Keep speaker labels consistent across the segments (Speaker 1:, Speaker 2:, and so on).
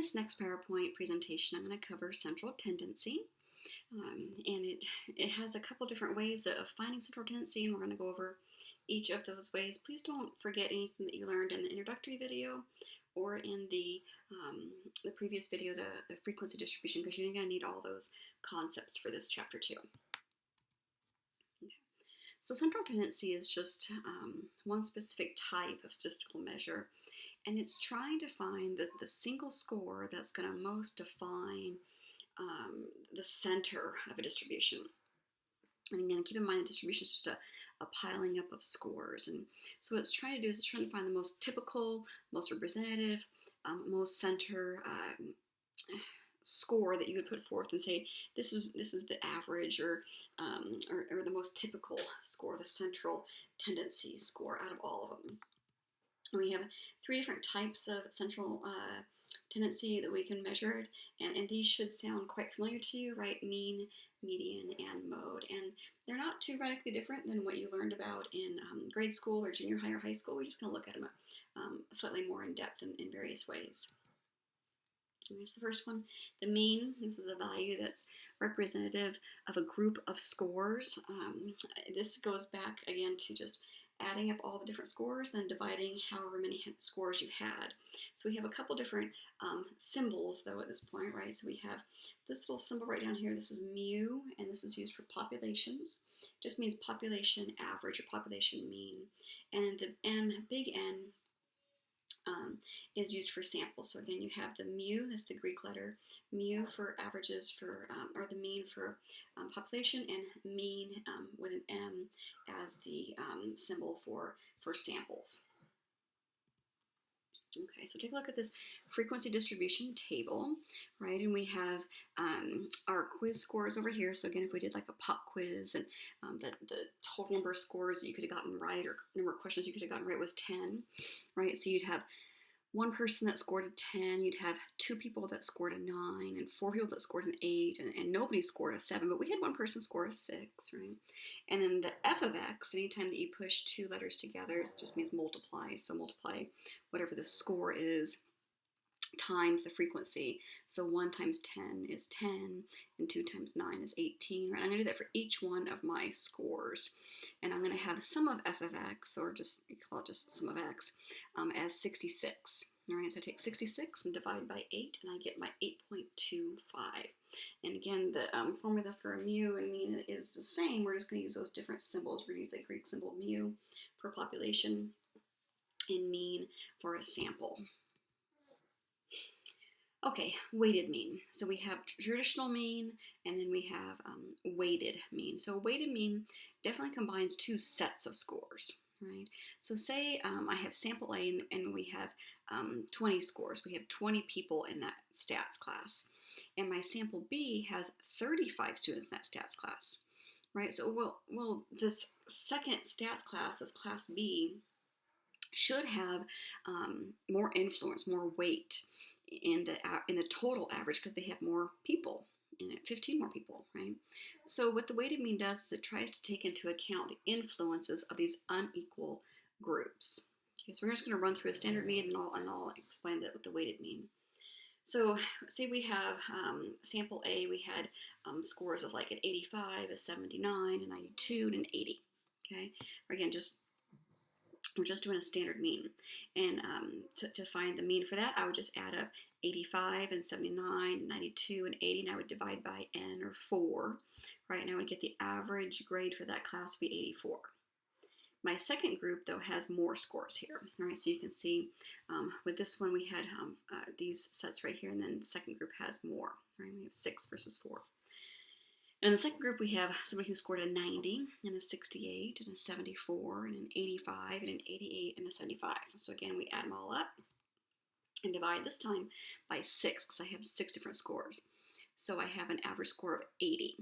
Speaker 1: this next PowerPoint presentation, I'm going to cover central tendency. And it has a couple different ways of finding central tendency, and we're going to go over each of those ways. Please don't forget anything that you learned in the introductory video or in the previous video, the frequency distribution, because you're going to need all those concepts for this chapter too. Okay. So central tendency is just one specific type of statistical measure, and it's trying to find the single score that's going to most define the center of a distribution. And again, keep in mind the distribution is just a piling up of scores. And so what it's trying to do is it's trying to find the most typical, most representative, most center score that you would put forth and say this is the average or the most typical score, the central tendency score out of all of them. We have 3 different types of central tendency that we can measure it, and these should sound quite familiar to you, right? Mean, median, and mode. And they're not too radically different than what you learned about in grade school or junior high or high school. We're just going to look at them slightly more in depth in various ways. Here's the first one, the mean. This is a value that's representative of a group of scores. This goes back again to just adding up all the different scores, then dividing however many scores you had. So we have a couple different symbols though at this point, right? So we have this little symbol right down here. This is mu, and this is used for populations. It just means population average or population mean. And the M, big N, is used for samples. So again, you have the mu, that's the Greek letter, mu for averages for, or the mean for population, and mean with an M as the symbol for samples. Okay, so take a look at this frequency distribution table, right? And we have our quiz scores over here. So again, if we did like a pop quiz, and the total number of scores that you could have gotten right, or number of questions you could have gotten right, was 10, right? So you'd have one person that scored a 10, you'd have 2 people that scored a 9, and 4 people that scored an 8, and nobody scored a 7, but we had one person score a 6, right? And then the f of x, anytime that you push 2 letters together, it just means multiply. So multiply whatever the score is times the frequency. So 1 times 10 is 10, and 2 times 9 is 18, right? I'm going to do that for each one of my scores. And I'm going to have sum of f of x, or just, you call it just sum of x, as 66. All right, so I take 66 and divide by 8, and I get my 8.25. And again, the formula for mu and mean is the same. We're just going to use those different symbols. We're going to use the Greek symbol mu for population and mean for a sample. Okay, weighted mean. So we have traditional mean, and then we have weighted mean. So weighted mean definitely combines 2 sets of scores, right? So say I have sample A, and we have 20 scores. We have 20 people in that stats class. And my sample B has 35 students in that stats class, right? So well, this second stats class, this class B, should have more influence, more weight in the total average, because they have more people in it, 15 more people, right? So what the weighted mean does is it tries to take into account the influences of these unequal groups. Okay, so we're just going to run through a standard mean, and I'll explain that with the weighted mean. So say we have sample A, we had scores of like an 85, a 79, a 92, and an 80. Okay, or again, we're just doing a standard mean. And to find the mean for that, I would just add up 85 and 79, 92, and 80, and I would divide by n, or 4, right? And I would get the average grade for that class to be 84. My second group, though, has more scores here. All right, so you can see with this one, we had these sets right here, and then the second group has more. Right? We have 6 versus 4. And in the second group, we have somebody who scored a 90, and a 68, and a 74, and an 85, and an 88, and a 75. So again, we add them all up and divide this time by 6, because I have 6 different scores. So I have an average score of 80.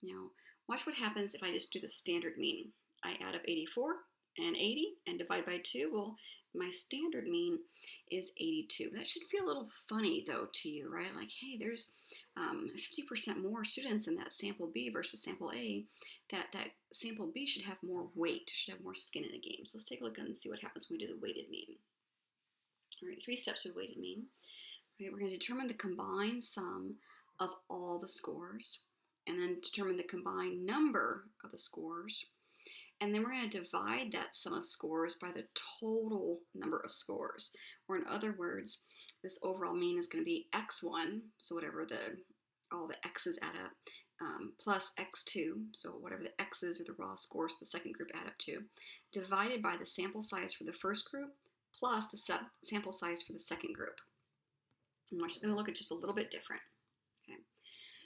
Speaker 1: Now, watch what happens if I just do the standard mean. I add up 84 and 80 and divide by 2. Well, my standard mean is 82. That should feel a little funny, though, to you, right? Like, hey, there's 50% more students in that sample B versus sample A. That sample B should have more weight, should have more skin in the game. So let's take a look and see what happens when we do the weighted mean. All right, 3 steps of weighted mean. Right? We're going to determine the combined sum of all the scores, and then determine the combined number of the scores. And then we're going to divide that sum of scores by the total number of scores. Or in other words, this overall mean is going to be x1, so whatever all the x's add up, plus x2, so whatever the x's or the raw scores for the second group add up to, divided by the sample size for the first group plus the sample size for the second group. And we're just going to look at just a little bit different. Okay.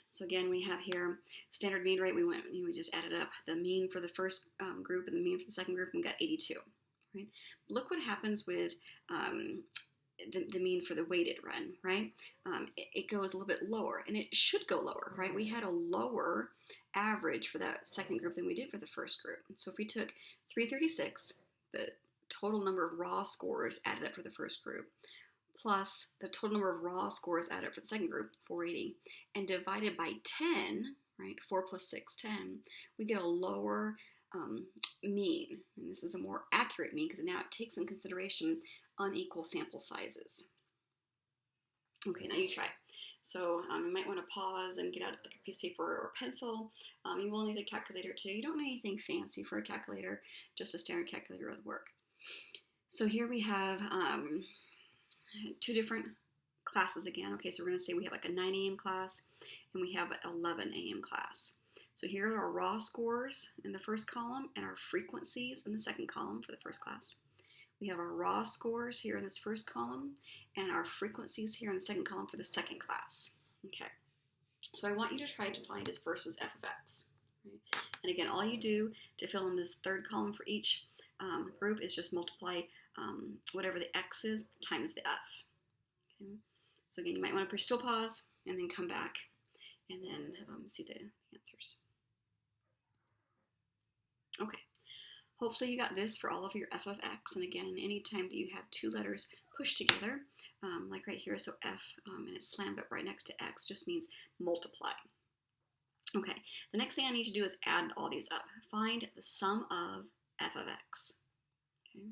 Speaker 1: So again, we have here standard mean rate. We just added up the mean for the first group and the mean for the second group, and we got 82. Right? Look what happens with the mean for the weighted run, right? It goes a little bit lower, and it should go lower, right? We had a lower average for that second group than we did for the first group. So if we took 336, the total number of raw scores added up for the first group, plus the total number of raw scores added up for the second group, 480, and divided by 10, right? 4 plus 6, 10, we get a lower mean. And this is a more accurate mean because now it takes in consideration unequal sample sizes. Okay, now you try. So you might want to pause and get out like a piece of paper or pencil. You will need a calculator too. You don't need anything fancy for a calculator, just a standard calculator will work. So here we have two different classes again. Okay, so we're going to say we have like a 9 a.m. class and we have an 11 a.m. class. So here are our raw scores in the first column and our frequencies in the second column for the first class. We have our raw scores here in this first column and our frequencies here in the second column for the second class. Okay, so I want you to try to find is versus f of x. Right? And again, all you do to fill in this third column for each group is just multiply whatever the x is times the f. Okay? So again, you might want to push still pause and then come back and then see the answers. Okay, hopefully you got this for all of your f of x. And again, anytime that you have two letters pushed together, like right here, so f and it's slammed up right next to x, just means multiply. Okay, the next thing I need you to do is add all these up. Find the sum of f of x. Okay.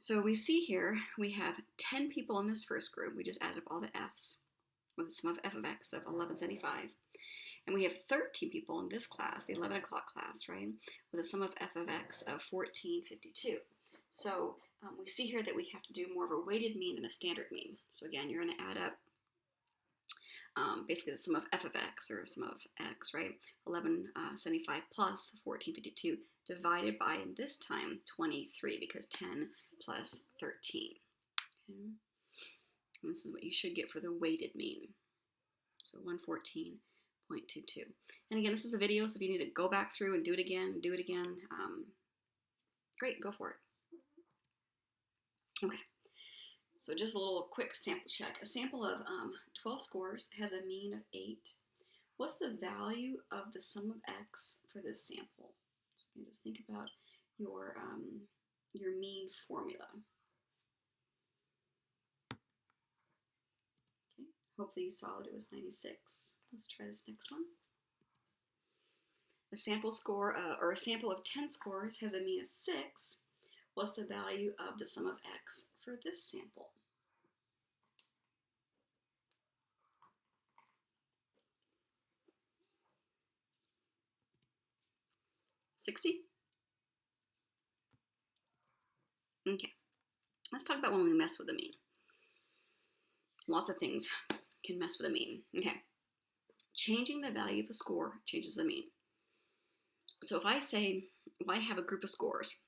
Speaker 1: So we see here we have 10 people in this first group. We just added up all the f's with the sum of f of x of 1175. And we have 13 people in this class, the 11 o'clock class, right, with a sum of f of x of 1452. So we see here that we have to do more of a weighted mean than a standard mean. So again, you're going to add up basically the sum of f of x, or sum of x, right, 1175 plus 1452 divided by, in this time, 23, because 10 plus 13. Okay. And this is what you should get for the weighted mean. So 114.22. And again, this is a video, so if you need to go back through and do it again, great, go for it. Okay, so just a little quick sample check. A sample of 12 scores has a mean of 8. What's the value of the sum of x for this sample? So you just think about your mean formula. Okay, hopefully you saw that it was 96. Let's try this next one. A sample score, or a sample of 10 scores has a mean of 6. What's the value of the sum of x for this sample? $60? Okay, let's talk about when we mess with a mean. Lots of things can mess with a mean. Okay, changing the value of a score changes the mean. So if I have a group of scores,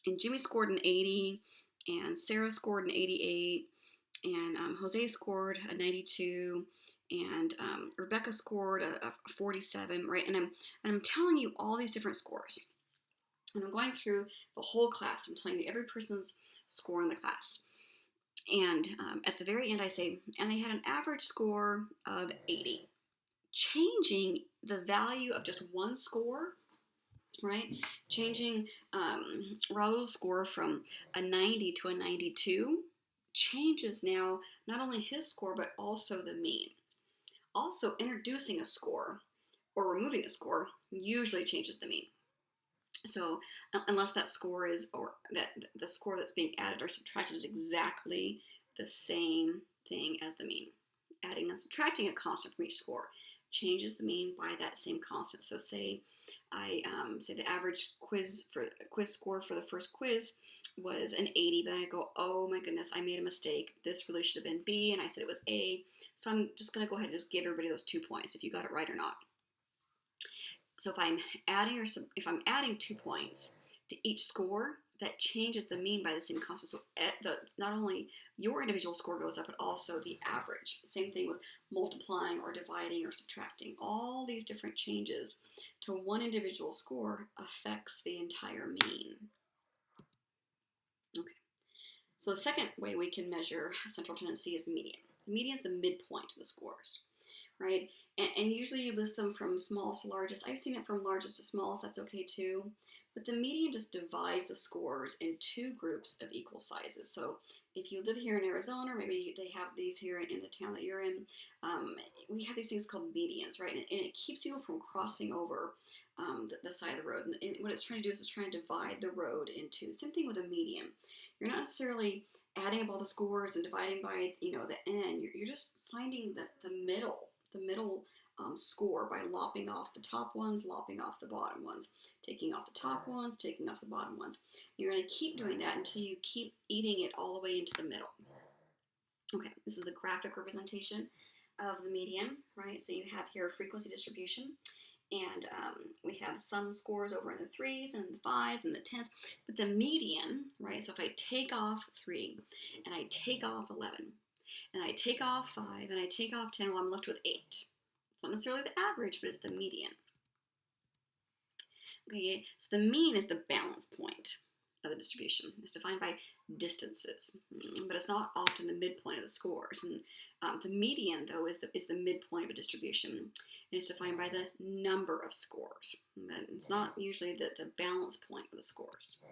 Speaker 1: and Jimmy scored an 80, and Sarah scored an 88, and Jose scored a 92, and Rebecca scored a 47, right? And I'm telling you all these different scores. And I'm going through the whole class. I'm telling you every person's score in the class. And at the very end I say, and they had an average score of 80. Changing the value of just one score, right? Changing Raul's score from a 90 to a 92 changes now not only his score but also the mean. Also, introducing a score or removing a score usually changes the mean. So unless that score is, or that the score that's being added or subtracted is exactly the same thing as the mean. Adding and subtracting a constant from each score changes the mean by that same constant. So say I say the average quiz score for the first quiz was an 80, but I go, oh my goodness, I made a mistake. This really should have been B, and I said it was A. So I'm just going to go ahead and just give everybody those 2 points if you got it right or not. So if I'm adding 2 points to each score, that changes the mean by the same constant. So not only your individual score goes up, but also the average. Same thing with multiplying or dividing or subtracting. All these different changes to one individual score affects the entire mean. Okay. So the second way we can measure central tendency is median. The median is the midpoint of the scores, right? And usually you list them from smallest to largest. I've seen it from largest to smallest. That's okay too. But the median just divides the scores in two groups of equal sizes. So if you live here in Arizona, or maybe they have these here in the town that you're in, we have these things called medians, right? And it keeps people from crossing over the side of the road. And what it's trying to do is it's trying to divide the road into, same thing with a median. You're not necessarily adding up all the scores and dividing by, the n. You're just finding the middle score by lopping off the top ones, lopping off the bottom ones, taking off the top ones, taking off the bottom ones. You're going to keep doing that until you keep eating it all the way into the middle. Okay, this is a graphic representation of the median, right? So you have here a frequency distribution, and we have some scores over in the 3s and the 5s and the 10s, but the median, right? So if I take off 3 and I take off 11, and I take off 5, and I take off 10, well, I'm left with 8. It's not necessarily the average, but it's the median. Okay, so the mean is the balance point of the distribution. It's defined by distances, but it's not often the midpoint of the scores. And the median, though, is the midpoint of a distribution, and it's defined by the number of scores. And it's not usually the balance point of the scores.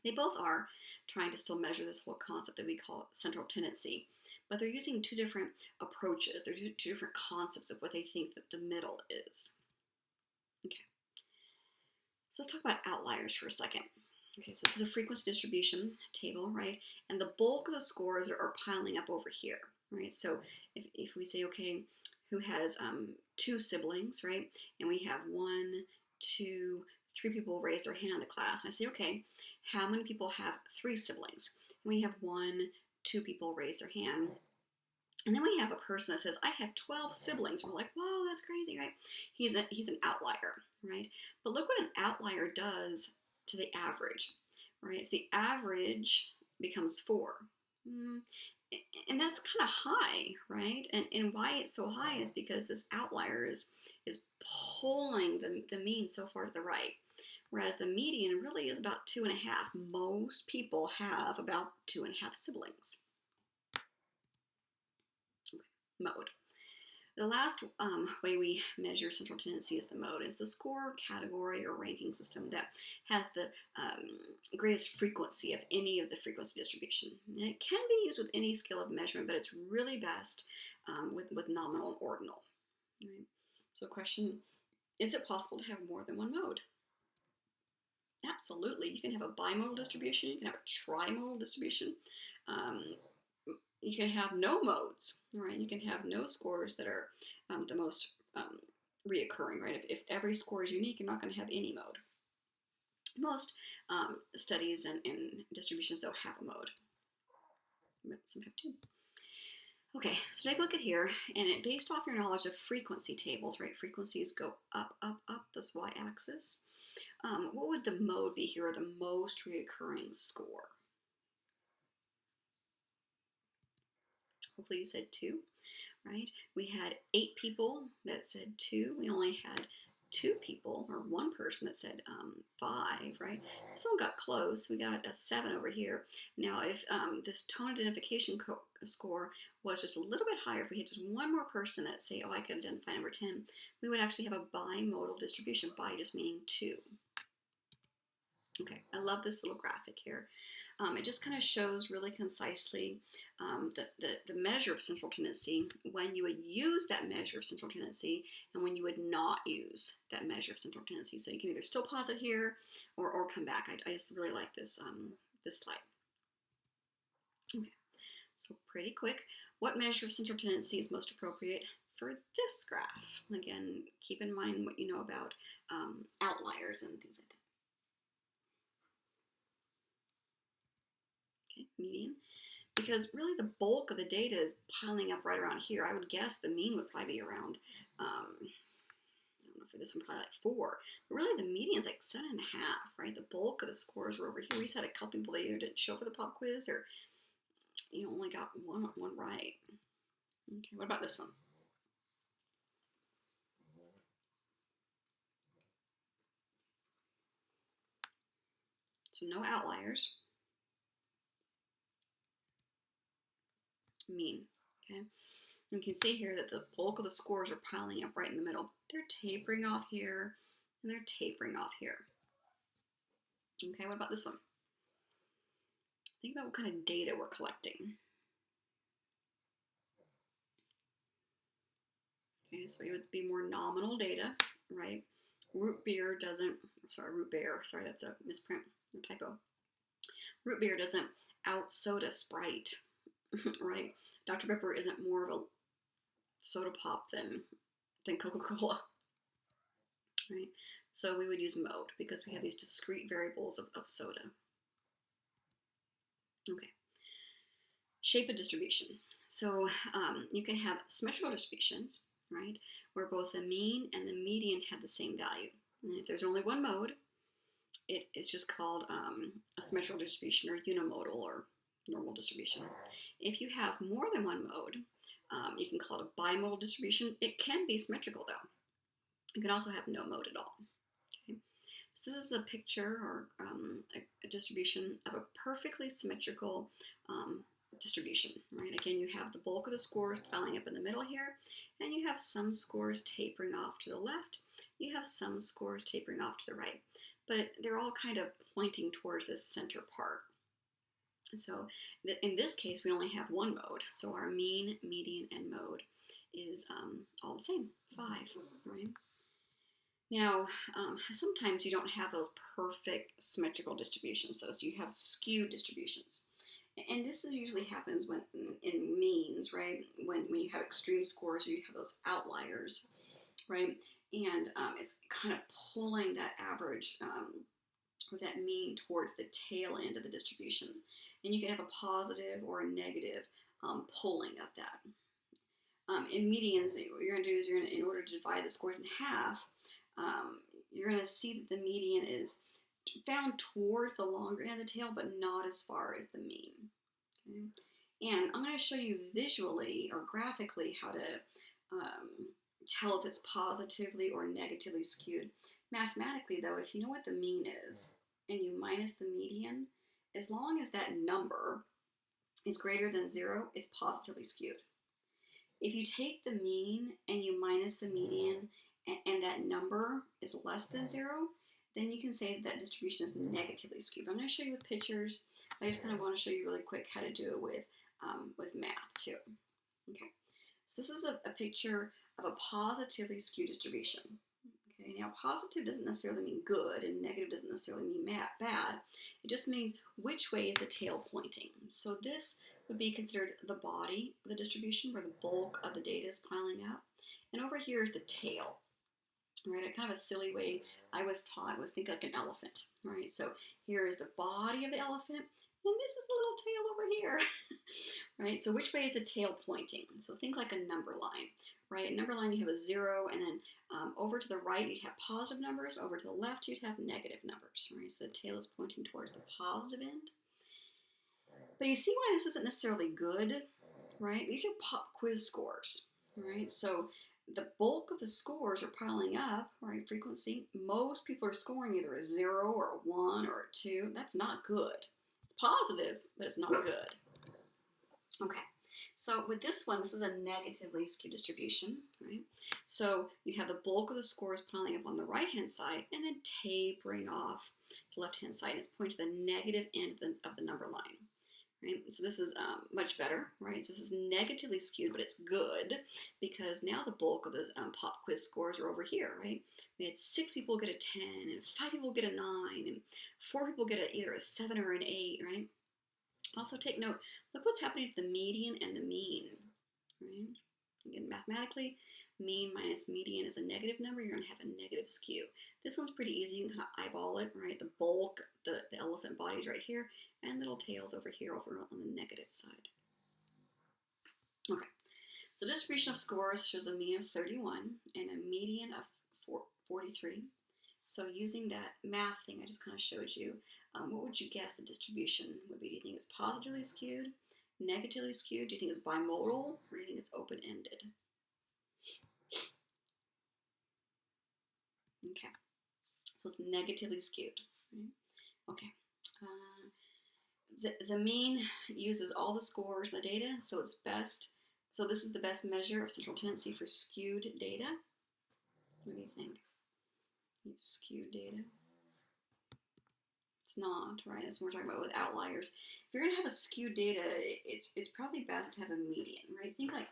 Speaker 1: They both are trying to still measure this whole concept that we call central tendency, but they're using two different approaches. They're two different concepts of what they think that the middle is. Okay, so let's talk about outliers for a second. Okay, so this is a frequency distribution table, right? And the bulk of the scores are piling up over here, right? So if we say, okay, who has 2 siblings, right? And we have 1, 2, 3 people raise their hand in the class. And I say, okay, how many people have 3 siblings? And we have 1, 2 people raise their hand. And then we have a person that says, I have 12 siblings. We're like, whoa, that's crazy, right? He's an outlier, right? But look what an outlier does to the average, right? So the average becomes 4. And that's kind of high, right? And why it's so high is because this outlier is pulling the mean so far to the right, whereas the median really is about 2.5. Most people have about 2.5 siblings. Mode. The last way we measure central tendency is the mode. It's the score, category, or ranking system that has the greatest frequency of any of the frequency distribution. And it can be used with any scale of measurement, but it's really best with nominal and ordinal. Right? So question, is it possible to have more than one mode? Absolutely. You can have a bimodal distribution. You can have a trimodal distribution. You can have no modes, right? You can have no scores that are the most reoccurring, right? If every score is unique, you're not going to have any mode. Most studies and distributions don't have a mode. Some have 2. Okay, so take a look at here, and based off your knowledge of frequency tables, right? Frequencies go up, up, up, this y-axis. What would the mode be here, or the most reoccurring score? Hopefully you said 2, right? We had 8 people that said 2. We only had 2 people, or 1 person that said 5, right? This one got close. We got a 7 over here. Now, if this tone identification score was just a little bit higher, if we had just 1 more person that say, oh, I could identify number 10, we would actually have a bimodal distribution. Bi just meaning 2. Okay, I love this little graphic here. It just kind of shows really concisely the measure of central tendency, when you would use that measure of central tendency and when you would not use that measure of central tendency. So you can either still pause it here or come back. I just really like this slide. Okay, so pretty quick. What measure of central tendency is most appropriate for this graph? Again, keep in mind what you know about outliers and things like that. Okay, median. Because really the bulk of the data is piling up right around here. I would guess the mean would probably be around, I don't know, for this one, probably like 4. But really the median is like 7.5, right? The bulk of the scores were over here. We just had a couple people that either didn't show for the pop quiz or only got one right. Okay, what about this one? So no outliers. Mean, okay? You can see here that the bulk of the scores are piling up right in the middle. They're tapering off here, and they're tapering off here. Okay, what about this one? Think about what kind of data we're collecting. Okay, so it would be more nominal data, right? Root beer, that's a misprint, a typo. Root beer doesn't out soda Sprite, right? Dr. Pepper isn't more of a soda pop than Coca-Cola, right? So we would use mode because we have these discrete variables of soda. Okay. Shape of distribution. So you can have symmetrical distributions, right, where both the mean and the median have the same value. And if there's only one mode, it's just called a symmetrical distribution or unimodal or normal distribution. If you have more than one mode, you can call it a bimodal distribution. It can be symmetrical though. You can also have no mode at all. Okay? So this is a picture or a distribution of a perfectly symmetrical distribution, right? Again, you have the bulk of the scores piling up in the middle here, and you have some scores tapering off to the left. You have some scores tapering off to the right, but they're all kind of pointing towards this center part. So in this case, we only have one mode. So our mean, median, and mode is all the same, 5, right? Now, sometimes you don't have those perfect symmetrical distributions, though, so you have skewed distributions. And this usually happens when in means, right? When you have extreme scores or you have those outliers, right? And it's kind of pulling that average or that mean towards the tail end of the distribution. And you can have a positive or a negative pulling of that. In medians, what you're going to do is in order to divide the scores in half, you're going to see that the median is found towards the longer end of the tail, but not as far as the mean. Okay? And I'm going to show you visually or graphically how to tell if it's positively or negatively skewed. Mathematically, though, if you know what the mean is and you minus the median, as long as that number is greater than 0, it's positively skewed. If you take the mean and you minus the median and that number is less than 0, then you can say that distribution is negatively skewed. I'm going to show you with pictures. I just kind of want to show you really quick how to do it with math too. Okay, so this is a picture of a positively skewed distribution. Okay, now positive doesn't necessarily mean good and negative doesn't necessarily mean bad. It just means which way is the tail pointing. So this would be considered the body of the distribution where the bulk of the data is piling up. And over here is the tail. Right, a kind of a silly way I was taught was think like an elephant, right? So here is the body of the elephant, and this is the little tail over here, right? So which way is the tail pointing? So think like a number line, right? A number line, you have a 0, and then over to the right, you'd have positive numbers. Over to the left, you'd have negative numbers, right? So the tail is pointing towards the positive end. But you see why this isn't necessarily good, right? These are pop quiz scores, right? So the bulk of the scores are piling up, right? Frequency. Most people are scoring either a 0 or a 1 or a 2. That's not good. It's positive, but it's not good. Okay. So with this one, this is a negatively skewed distribution, right? So you have the bulk of the scores piling up on the right-hand side and then tapering off the left-hand side. And it's pointing to the negative end of the number line, right? So this is much better, right? So this is negatively skewed, but it's good because now the bulk of the pop quiz scores are over here, right? We had 6 people get a 10, and 5 people get a 9, and 4 people get either a 7 or an 8, right? Also take note, look what's happening to the median and the mean, right? Again, mathematically, mean minus median is a negative number. You're going to have a negative skew. This one's pretty easy. You can kind of eyeball it, right? The bulk, the elephant body's right here, and little tails over here over on the negative side. Okay, so distribution of scores shows a mean of 31 and a median of 43. So using that math thing I just kind of showed you, what would you guess the distribution would be? Do you think it's positively skewed, negatively skewed? Do you think it's bimodal, or do you think it's open-ended? Okay, so it's negatively skewed. Right? Okay. The mean uses all the scores in the data, so it's best. So this is the best measure of central tendency for skewed data. What do you think? Skewed data? It's not, right? That's what we're talking about with outliers. If you're going to have a skewed data, it's probably best to have a median, right? Think like,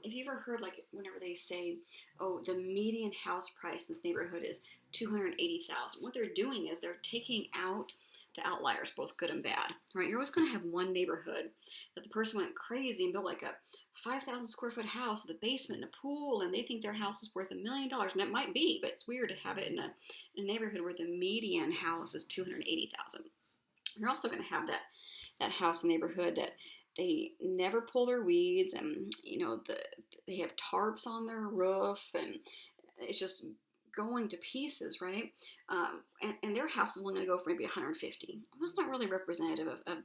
Speaker 1: if you ever heard like whenever they say, oh, the median house price in this neighborhood is $280,000. What they're doing is they're taking out the outliers, both good and bad, right? You're always going to have one neighborhood that the person went crazy and built like a 5,000 square foot house with a basement and a pool, and they think their house is worth $1 million, and it might be, but it's weird to have it in a neighborhood where the median house is $280,000. You're also going to have that house in the neighborhood that they never pull their weeds, and they have tarps on their roof, and it's just going to pieces, right? And their house is only going to go for maybe 150. Well, that's not really representative of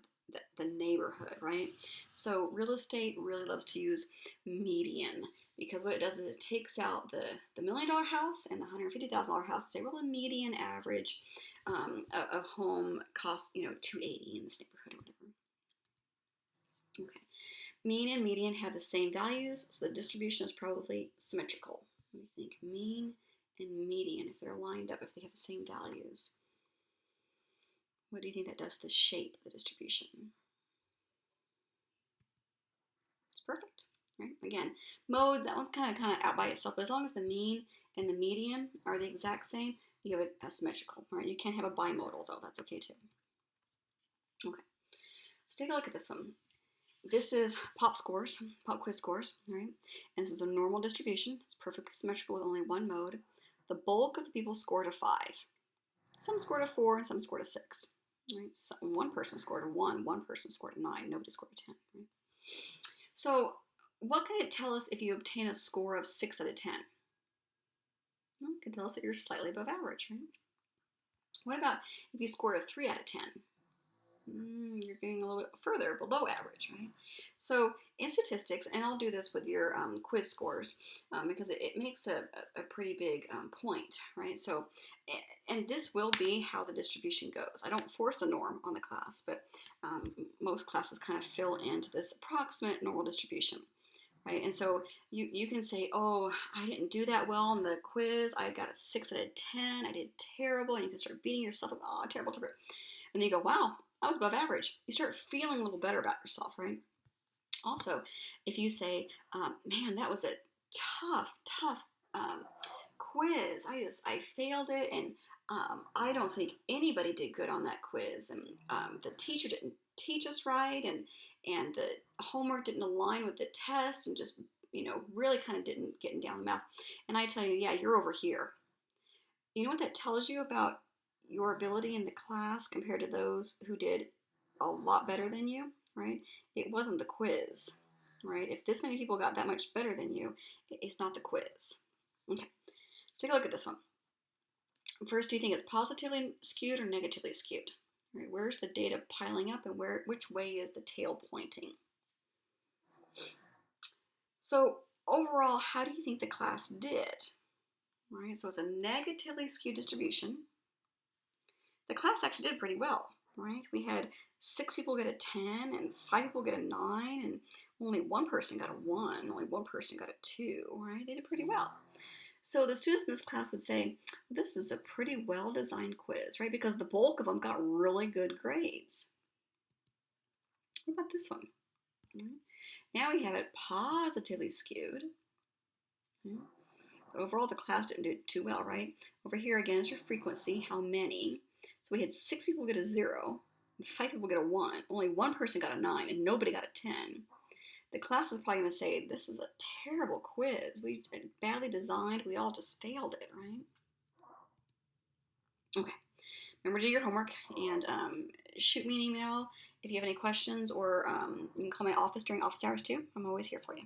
Speaker 1: the neighborhood, right? So real estate really loves to use median, because what it does is it takes out the $1 million house and the $150,000 house. Say, well, the median average of home costs $280 in this neighborhood or whatever. Okay, mean and median have the same values, so the distribution is probably symmetrical. What do you think? Mean and median, if they're lined up, if they have the same values. What do you think that does to the shape of the distribution? It's perfect, right? Again, mode, that one's kind of out by itself, but as long as the mean and the median are the exact same, you have a symmetrical, right? You can have a bimodal though, that's okay too. Okay, let's take a look at this one. This is pop quiz scores, right? And this is a normal distribution. It's perfectly symmetrical with only one mode. The bulk of the people scored a 5. Some scored a 4 and some scored a 6. Right? So one person scored a 1, one person scored a 9, nobody scored a 10. Right? So what can it tell us if you obtain a score of 6 out of 10? Well, it can tell us that you're slightly above average, right? What about if you scored a 3 out of 10? You're getting a little bit further below average, right? So in statistics, and I'll do this with your quiz scores because it makes a pretty big point, right? So, and this will be how the distribution goes. I don't force a norm on the class, but most classes kind of fill into this approximate normal distribution, right? And so you can say, oh, I didn't do that well in the quiz. I got a 6 out of 10. I did terrible. And you can start beating yourself up. Oh, terrible. And then you go, wow, I was above average. You start feeling a little better about yourself, right? Also, if you say, man, that was a tough quiz. I failed it, and I don't think anybody did good on that quiz, and the teacher didn't teach us right, and the homework didn't align with the test, and just really kind of didn't get down the math. And I tell you, yeah, you're over here. You know what that tells you about your ability in the class compared to those who did a lot better than you, right? It wasn't the quiz, right? If this many people got that much better than you, it's not the quiz. Okay, let's take a look at this one. First, do you think it's positively skewed or negatively skewed? Right, where's the data piling up, and which way is the tail pointing? So overall, how do you think the class did? Right, so it's a negatively skewed distribution. The class actually did pretty well. right? We had 6 people get a 10 and 5 people get a 9 and only one person got a 1, only one person got a 2, right? They did pretty well. So the students in this class would say, this is a pretty well-designed quiz, right? Because the bulk of them got really good grades. What about this one? Now we have it positively skewed. But overall, the class didn't do too well, right? Over here again is your frequency, how many. So we had 6 people get a 0, and 5 people get a 1. Only one person got a 9, and nobody got a 10. The class is probably going to say, this is a terrible quiz. We badly designed. We all just failed it, right? Okay. Remember to do your homework and shoot me an email if you have any questions, or you can call my office during office hours too. I'm always here for you.